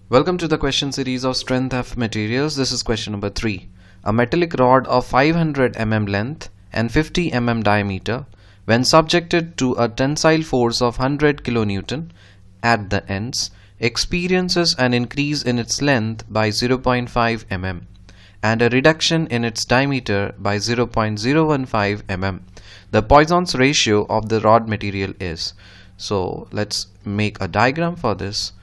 Welcome to the question series of strength of materials. This is question number 3. A metallic rod of 500 mm length and 50 mm diameter, when subjected to a tensile force of 100 kN at the ends, experiences an increase in its length by 0.5 mm and a reduction in its diameter by 0.015 mm. The Poisson's ratio of the rod material is. So let's make a diagram for this.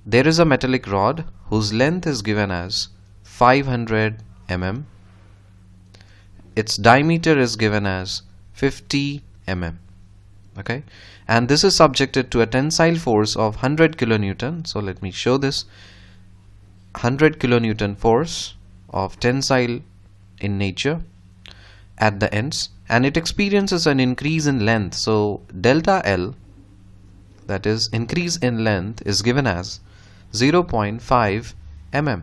There is a metallic rod whose length is given as 500 mm. Its diameter is given as 50 mm. Okay, and this is subjected to a tensile force of 100 kN. So let me show this. 100 kN force of tensile in nature at the ends, and it experiences an increase in length. So delta L, that is increase in length, is given as 0.5 mm,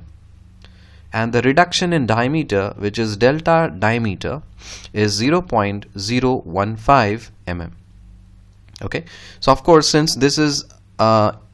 and the reduction in diameter, which is delta diameter, is 0.015 mm. Okay, so of course, since this is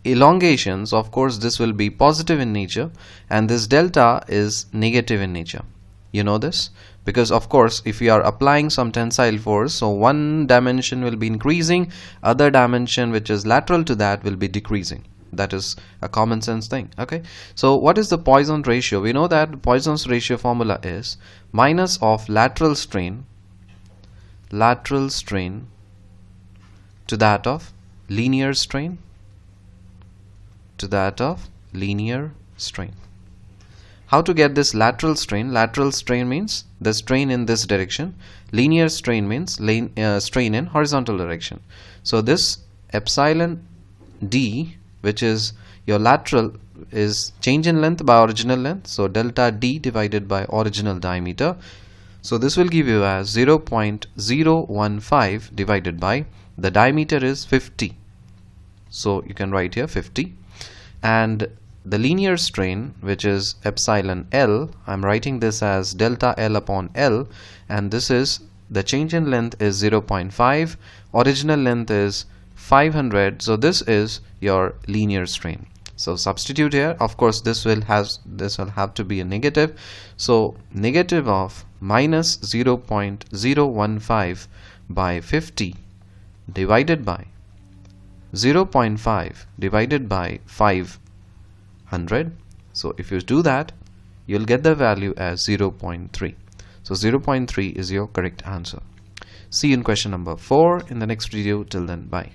elongation, so of course this will be positive in nature, and this delta is negative in nature. You know this because of course if you are applying some tensile force, so one dimension will be increasing, other dimension which is lateral to that will be decreasing. That is a common sense thing. Okay, so what is the Poisson ratio? We know that Poisson's ratio formula is minus of lateral strain to that of linear strain How to get this lateral strain? Lateral strain means the strain in this direction. Linear strain means strain in horizontal direction. So this epsilon d, which is your lateral, is change in length by original length, so delta d divided by original diameter. So this will give you as 0.015 divided by the diameter is 50, so you can write here 50, and the linear strain, which is epsilon L, I'm writing this as delta L upon L, and this is the change in length is 0.5, original length is 500, so this is your linear strain. So substitute here. Of course this will have to be a negative, so negative of minus 0.015 by 50 divided by 0.5 divided by 500. So if you do that, you'll get the value as 0.3. So 0.3 is your correct answer. See you in question number 4 in the next video. Till then, bye.